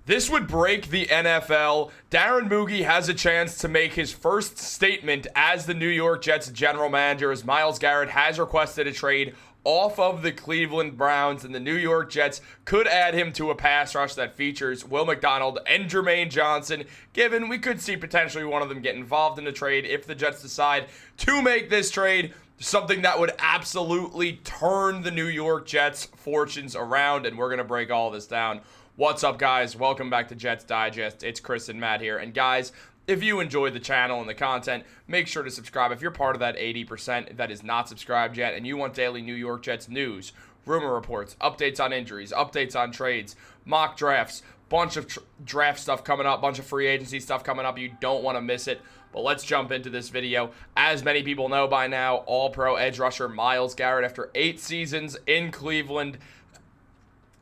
This would break the NFL. Darren Mougey has a chance to make his first statement as the New York Jets general manager, as Myles Garrett has requested a trade off of the Cleveland Browns, and the New York Jets could add him to a pass rush that features Will McDonald and Jermaine Johnson, given we could see potentially one of them get involved in the trade if the Jets decide to make this trade, something that would absolutely turn the New York Jets' fortunes around, and we're going to break all this down. What's up, guys? Welcome back to Jets Digest. It's Chris and Matt here. And guys, if you enjoyed the channel and the content, make sure to subscribe. If you're part of that 80% that is not subscribed yet and you want daily New York Jets news, rumor reports, updates on injuries, updates on trades, mock drafts, bunch of draft stuff coming up, bunch of free agency stuff coming up, you don't want to miss it. But let's jump into this video. As many people know by now, All-Pro edge rusher Myles Garrett, after 8 seasons in Cleveland,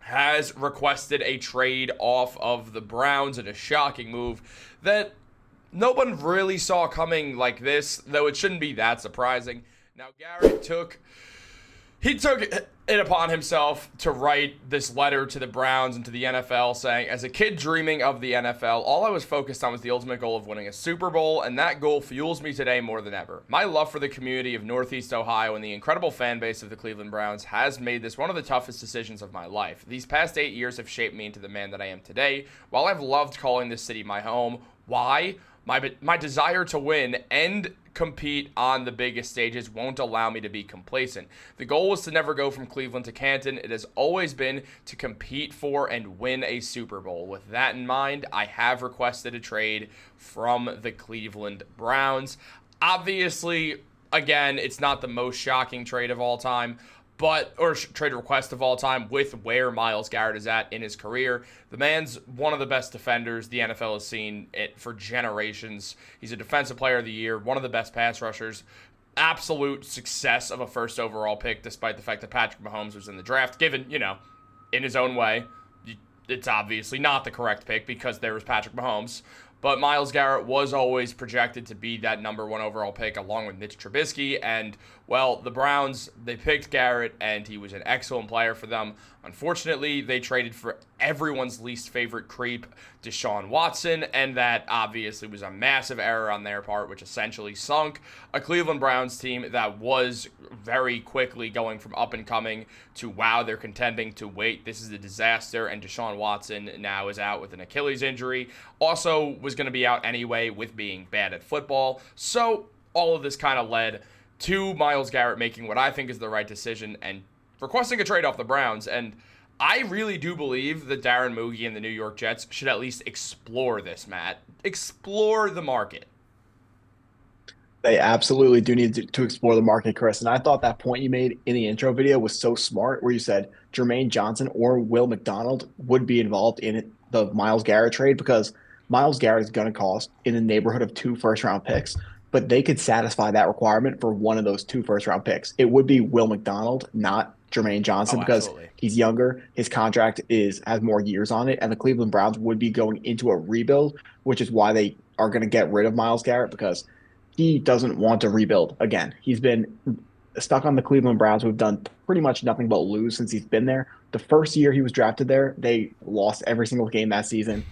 has requested a trade off of the Browns in a shocking move that no one really saw coming like this, though it shouldn't be that surprising. Now, Garrett took it upon himself to write this letter to the Browns and to the NFL saying, as a kid dreaming of the NFL, all I was focused on was the ultimate goal of winning a Super Bowl, and that goal fuels me today more than ever. My love for the community of Northeast Ohio and the incredible fan base of the Cleveland Browns has made this one of the toughest decisions of my life. These past 8 years have shaped me into the man that I am today. While I've loved calling this city my home, why? My desire to win and compete on the biggest stages won't allow me to be complacent. The goal was to never go from Cleveland to Canton. It has always been to compete for and win a Super Bowl. With that in mind, I have requested a trade from the Cleveland Browns. Obviously, again, it's not the most shocking trade of all time, trade request of all time with where Myles Garrett is at in his career. The man's one of the best defenders the NFL has seen it for generations. He's a defensive player of the year, one of the best pass rushers. Absolute success of a first overall pick, despite the fact that Patrick Mahomes was in the draft, given, in his own way. It's obviously not the correct pick because there was Patrick Mahomes. But Myles Garrett was always projected to be that number 1 overall pick along with Mitch Trubisky. And, well, the Browns, they picked Garrett, and he was an excellent player for them. Unfortunately, they traded for everyone's least favorite creep, Deshaun Watson, and that obviously was a massive error on their part, which essentially sunk a Cleveland Browns team that was very quickly going from up and coming to, wow, they're contending, to, wait, this is a disaster, and Deshaun Watson now is out with an Achilles injury. Also was going to be out anyway with being bad at football. So all of this kind of led to Myles Garrett making what I think is the right decision and requesting a trade off the Browns. And I really do believe that Darren Mougey and the New York Jets should at least explore this, Matt. Explore the market. They absolutely do need to explore the market, Chris. And I thought that point you made in the intro video was so smart, where you said Jermaine Johnson or Will McDonald would be involved in the Myles Garrett trade, because Myles Garrett is going to cost in the neighborhood of 2 first-round picks, but they could satisfy that requirement for one of those 2 first-round picks. It would be Will McDonald, not Jermaine Johnson, because he's younger, his contract has more years on it, and the Cleveland Browns would be going into a rebuild, which is why they are going to get rid of Myles Garrett, because he doesn't want to rebuild again. He's been stuck on the Cleveland Browns, who've done pretty much nothing but lose since he's been there. The first year he was drafted there, they lost every single game that season.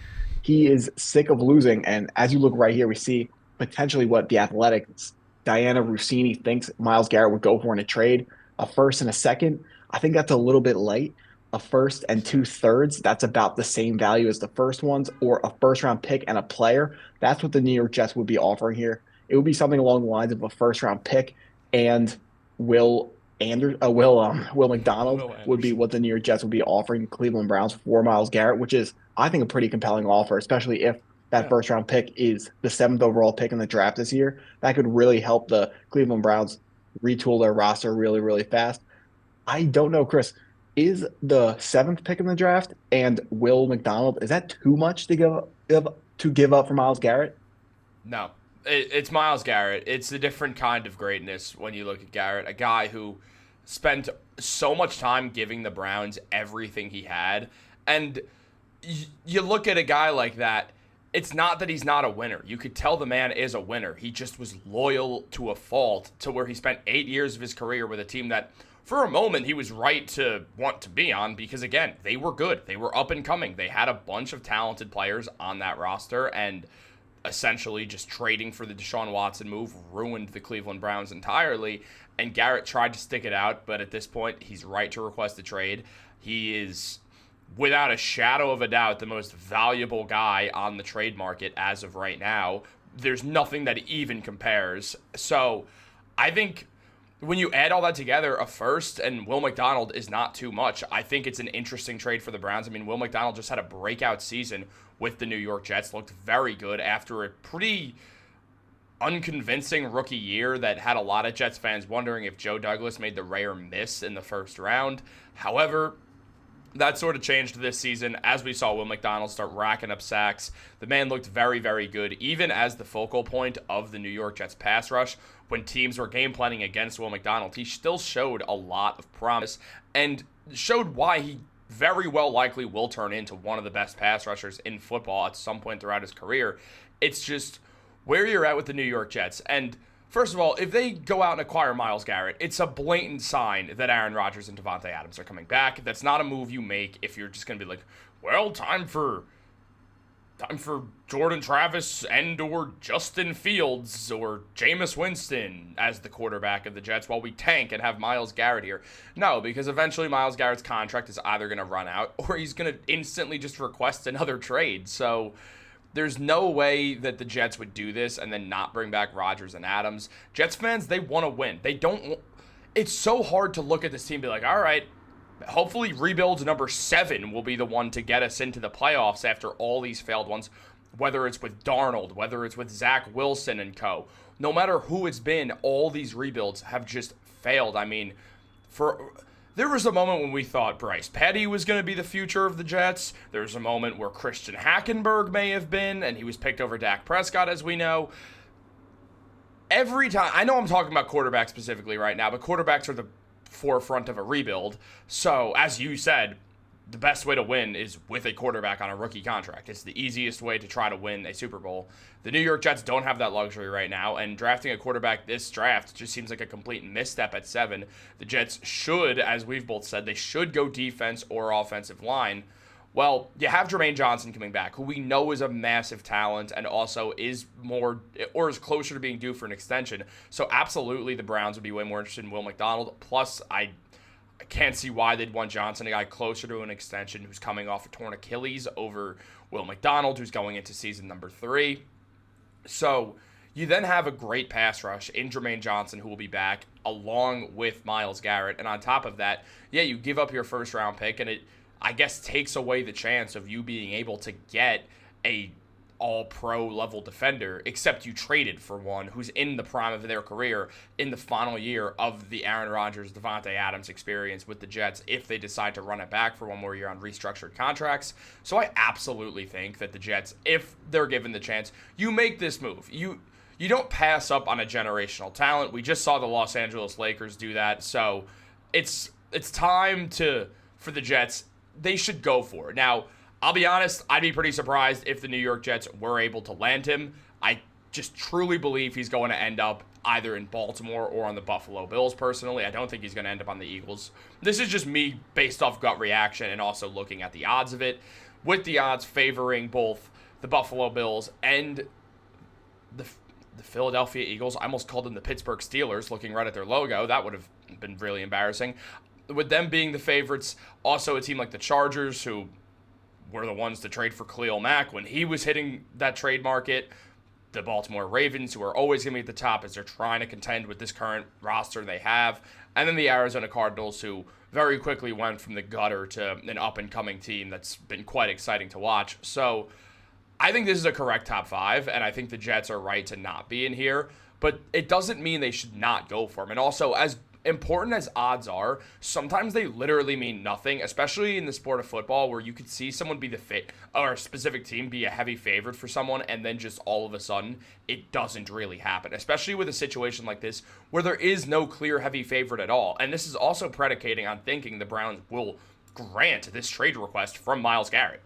He is sick of losing, and as you look right here, we see potentially what the Athletics' Diana Rossini thinks Myles Garrett would go for in a trade: a first and a second. I think that's a little bit late. A first and 2/3, that's about the same value as the first ones, or a first-round pick and a player. That's what the New York Jets would be offering here. It would be something along the lines of a first-round pick and Will McDonald would be what the New York Jets would be offering Cleveland Browns for Myles Garrett, which is, I think, a pretty compelling offer, especially if that first-round pick is the 7th overall pick in the draft this year. That could really help the Cleveland Browns retool their roster really, really fast. I don't know, Chris, is the 7th pick in the draft and Will McDonald, is that too much to give up for Myles Garrett? No. It's Myles Garrett. It's a different kind of greatness when you look at Garrett, a guy who spent so much time giving the Browns everything he had. And you look at a guy like that, it's not that he's not a winner. You could tell the man is a winner. He just was loyal to a fault, to where he spent 8 years of his career with a team that for a moment, he was right to want to be on because, again, they were good. They were up and coming. They had a bunch of talented players on that roster, and essentially just trading for the Deshaun Watson move ruined the Cleveland Browns entirely. And Garrett tried to stick it out, but at this point, he's right to request a trade. He is, without a shadow of a doubt, the most valuable guy on the trade market as of right now. There's nothing that even compares. So I think when you add all that together, a first and Will McDonald is not too much. I think it's an interesting trade for the Browns. I mean, Will McDonald just had a breakout season with the New York Jets, looked very good after a pretty unconvincing rookie year that had a lot of Jets fans wondering if Joe Douglas made the rare miss in the first round. However, that sort of changed this season as we saw Will McDonald start racking up sacks. The man looked very, very good, even as the focal point of the New York Jets pass rush. When teams were game planning against Will McDonald, he still showed a lot of promise and showed why he very well likely will turn into one of the best pass rushers in football at some point throughout his career. It's just where you're at with the New York Jets. And first of all, if they go out and acquire Myles Garrett, it's a blatant sign that Aaron Rodgers and Davante Adams are coming back. That's not a move you make if you're just going to be like, well, time for Jordan Travis and or Justin Fields or Jameis Winston as the quarterback of the Jets while we tank and have Myles Garrett here. No, because eventually Myles Garrett's contract is either going to run out or he's going to instantly just request another trade. So there's no way that the Jets would do this and then not bring back Rodgers and Adams. Jets fans, they want to win. They don't. It's so hard to look at this team and be like, all right, hopefully rebuild number 7 will be the one to get us into the playoffs after all these failed ones, whether it's with Darnold, whether it's with Zach Wilson and co. No matter who it's been, all these rebuilds have just failed. I mean, there was a moment when we thought Bryce Petty was going to be the future of the Jets. There was a moment where Christian Hackenberg may have been, and he was picked over Dak Prescott, as we know. Every time, I know I'm talking about quarterbacks specifically right now, but quarterbacks are the forefront of a rebuild. So, as you said, the best way to win is with a quarterback on a rookie contract. It's the easiest way to try to win a Super Bowl. The New York Jets don't have that luxury right now, and drafting a quarterback this draft just seems like a complete misstep at 7. The Jets should, as we've both said, they should go defense or offensive line. Well, you have Jermaine Johnson coming back, who we know is a massive talent and also is more or is closer to being due for an extension. So absolutely the Browns would be way more interested in Will McDonald. Plus, I can't see why they'd want Johnson, a guy closer to an extension who's coming off a torn Achilles, over Will McDonald, who's going into season number 3. So you then have a great pass rush in Jermaine Johnson, who will be back, along with Myles Garrett. And on top of that, yeah, you give up your first-round pick, and it, I guess, takes away the chance of you being able to get a all-pro level defender, except you traded for one who's in the prime of their career in the final year of the Aaron Rodgers, Davante Adams experience with the Jets if they decide to run it back for one more year on restructured contracts. So I absolutely think that the Jets, if they're given the chance, you make this move. You don't pass up on a generational talent. We just saw the Los Angeles Lakers do that. So it's time for the Jets. They should go for it. Now, I'll be honest, I'd be pretty surprised if the New York Jets were able to land him. I just truly believe he's going to end up either in Baltimore or on the Buffalo Bills, personally. I don't think he's going to end up on the Eagles. This is just me based off gut reaction and also looking at the odds of it, with the odds favoring both the Buffalo Bills and the Philadelphia Eagles. I almost called them the Pittsburgh Steelers, looking right at their logo. That would have been really embarrassing. With them being the favorites, also a team like the Chargers, who were the ones to trade for Khalil Mack when he was hitting that trade market. The Baltimore Ravens, who are always going to be at the top as they're trying to contend with this current roster they have. And then the Arizona Cardinals, who very quickly went from the gutter to an up-and-coming team that's been quite exciting to watch. So I think this is a correct top 5, and I think the Jets are right to not be in here. But it doesn't mean they should not go for them. And also, as important as odds are, sometimes they literally mean nothing, especially in the sport of football, where you could see someone be or a specific team be a heavy favorite for someone, and then just all of a sudden it doesn't really happen, especially with a situation like this where there is no clear heavy favorite at all. And this is also predicating on thinking the Browns will grant this trade request from Myles Garrett.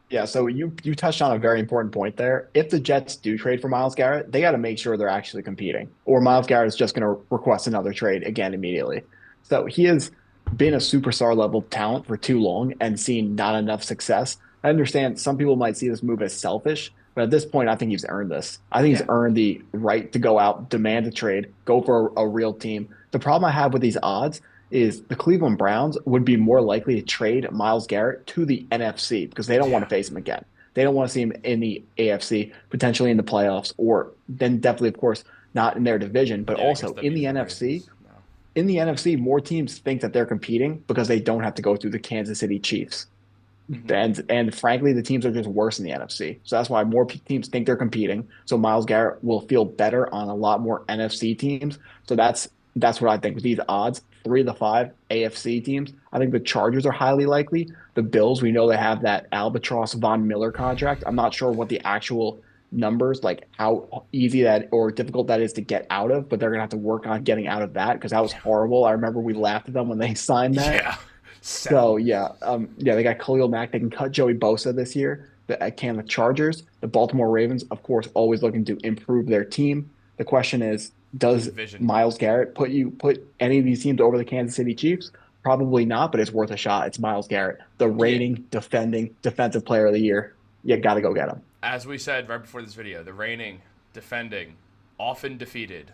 Yeah, so you touched on a very important point there. If the Jets do trade for Myles Garrett, they got to make sure they're actually competing, or Yeah. Myles Garrett is just going to request another trade again immediately. So he has been a superstar level talent for too long and seen not enough success. I understand some people might see this move as selfish, but at this point, I think he's earned this. I think he's Yeah. earned the right to go out, demand a trade, go for a real team. The problem I have with these odds is the Cleveland Browns would be more likely to trade Myles Garrett to the NFC because they don't want to Yeah. face him again. They don't want to see him in the AFC, potentially in the playoffs, or then definitely, of course, not in their division, but Yeah, I guess also that'd in be the for the NFC. Ravens. No. In the NFC, more teams think that they're competing because they don't have to go through the Kansas City Chiefs. Hmm. And frankly, the teams are just worse in the NFC. So that's why more teams think they're competing. So Myles Garrett will feel better on a lot more NFC teams. So that's what I think with these odds. 3 of the 5 AFC teams. I think the Chargers are highly likely. The Bills, we know they have that Albatross Von Miller contract. I'm not sure what the actual numbers, like how easy that or difficult that is to get out of, but they're gonna have to work on getting out of that because that was horrible. I remember we laughed at them when they signed that. Yeah. So Sell. yeah, they got Khalil Mack. They can cut Joey Bosa this year. The Chargers, the Baltimore Ravens, of course, always looking to improve their team. The question is, The does division. Myles Garrett put any of these teams over the Kansas City Chiefs? Probably not, but it's worth a shot. It's Myles Garrett, the Yeah. reigning defending defensive player of the year. You got to go get him. As we said right before this video, the reigning, defending, often defeated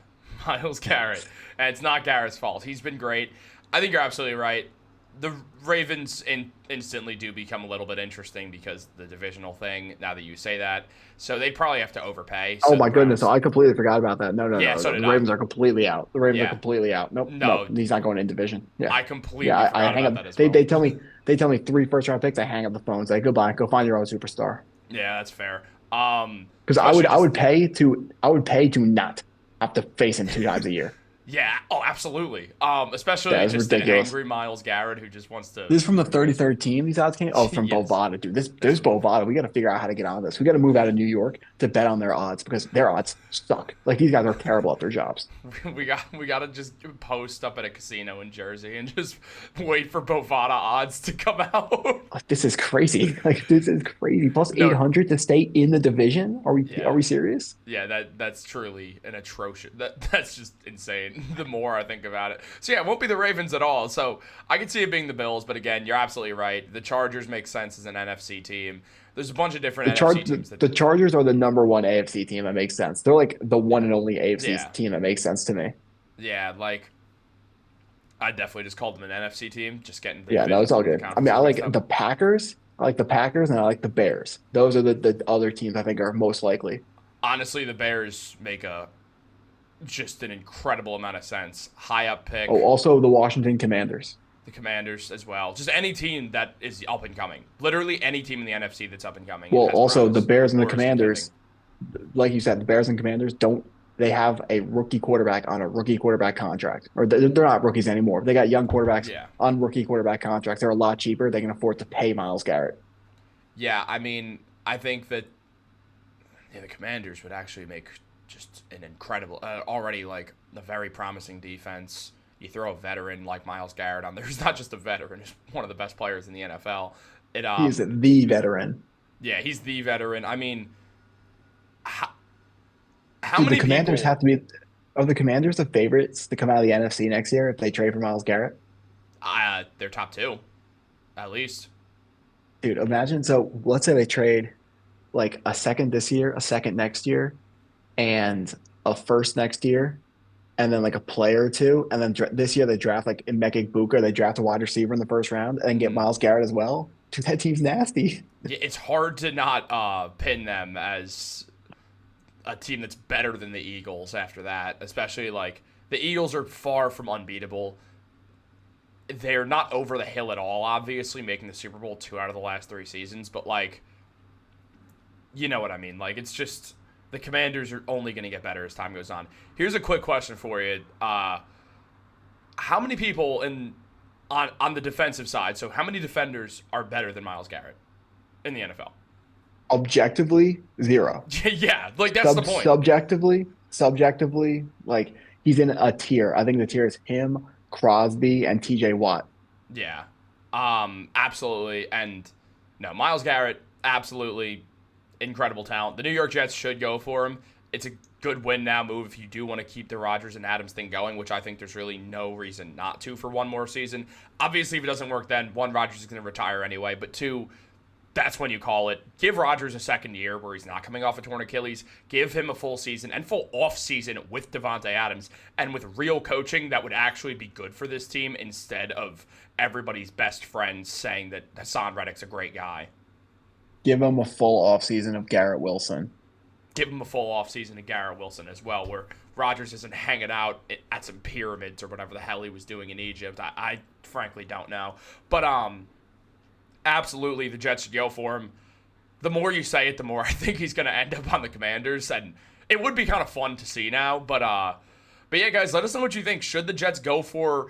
Myles Garrett. And it's not Garrett's fault. He's been great. I think you're absolutely right. The Ravens instantly do become a little bit interesting because the divisional thing, now that you say that. So they probably have to overpay. Oh So the my goodness! Browns. I completely forgot about that. No, no, Yeah, no, so no. did The I. Ravens are completely out. The Ravens are Yeah. completely out. Nope, nope. No, He's not going in division. Yeah, I yeah. completely I forgot hang about up. that as They well. they tell me 3 first round picks. I hang up the phone. Say goodbye. Go find your own superstar. Yeah, that's fair. Because Especially I just would pay to not have to face him 2 times a year. yeah. Oh, absolutely. That Especially is just an ridiculous. angry Myles Garrett who just wants to. This is from the 33rd team. These odds came. Oh, from Yes, Bovada, dude. This that's there's from both. Bovada. We got to figure out how to get on this. We got to move out of New York to bet on their odds because their odds suck. Like these guys are terrible at their jobs. We got to just post up at a casino in Jersey and just wait for Bovada odds to come out. Like, this is crazy. Like this is crazy. Plus No, 800 to stay in the division. Are yeah, we serious? yeah. That's truly an atrocious. That's just insane. The more I think about it, so yeah, it won't be the Ravens at all. So I could see it being the Bills, but again, you're absolutely right. The Chargers make sense as an NFC team. There's a bunch of different NFC teams that. The Chargers are the number one AFC team. That makes sense. They're like the one Yeah, and only AFC yeah, team that makes sense to me. yeah. Like I definitely just called them an NFC team, just getting the Yeah, no, it's divisions all and the good. I mean, I conferences mixed like up. the Packers. I like the Packers and I like the Bears. Those are the other teams I think are most likely. Honestly, the Bears make a just an incredible amount of sense. High up Oh, pick, also the Washington Commanders. the Commanders as well. Just any team that is up and coming. Literally any team in the NFC that's up and coming and Well, has also the promise Bears and the or is contending. Commanders, like you said, the Bears and Commanders don't. They have a rookie quarterback on a rookie quarterback contract, or they're not rookies anymore. They got young quarterbacks Yeah. on rookie quarterback contracts. They're a lot cheaper. They can afford to pay Myles Garrett. Yeah, I mean, I think that yeah, the Commanders would actually make just an incredible, already like a very promising defense. You throw a veteran like Myles Garrett on there. He's not just a veteran; he's one of the best players in the NFL. It He is the veteran. yeah, he's the veteran. I mean, how, how Dude, the many Commanders people? have to be. Are the Commanders the favorites to come out of the NFC next year if they trade for Myles Garrett? They're top two, at least. Dude, imagine. So let's say they trade like a second this year, a second next year, and a first next year, and then like a player or two, and then this year they draft like Emeka Buka, they draft a wide receiver in the first round, and get Hmm. Myles Garrett as well. Dude, that team's nasty. Yeah, it's hard to not pin them as a team that's better than the Eagles after that. Especially like the Eagles are far from unbeatable. They're not over the hill at all, obviously, making the Super Bowl 2 out of the last 3 seasons, but like you know what I mean. Like it's just the Commanders are only going to get better as time goes on. Here's a quick question for you: how many people on the defensive side? So how many defenders are better than Myles Garrett in the NFL? Objectively, zero. Yeah, like that's the point. Subjectively, like he's in a tier. I think the tier is him, Crosby, and TJ Watt. Yeah, absolutely. And no, Myles Garrett. absolutely incredible talent. The New York Jets should go for him. It's a good win now move if you do want to keep the Rodgers and Adams thing going, which I think there's really no reason not to for one more season. Obviously, if it doesn't work then, one, Rodgers is going to retire anyway, but two, that's when you call it. Give Rodgers a second year where he's not coming off a torn Achilles. Give him a full season and full off season with Davante Adams and with real coaching that would actually be good for this team instead of everybody's best friends saying that Hassan Reddick's a great guy. Give him a full offseason of Garrett Wilson. Give him a full offseason of Garrett Wilson as well, where Rodgers isn't hanging out at some pyramids or whatever the hell he was doing in Egypt. I frankly don't know. But absolutely, the Jets should go for him. The more you say it, the more I think he's going to end up on the Commanders, and it would be kind of fun to see now. But yeah, guys, let us know what you think. Should the Jets go for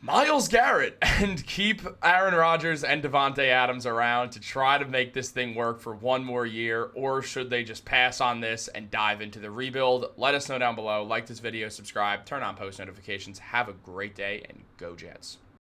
Myles Garrett and keep Aaron Rodgers and Davante Adams around to try to make this thing work for one more year, or should they just pass on this and dive into the rebuild? Let us know down below. Like this video, subscribe, turn on post notifications. Have a great day, and go Jets.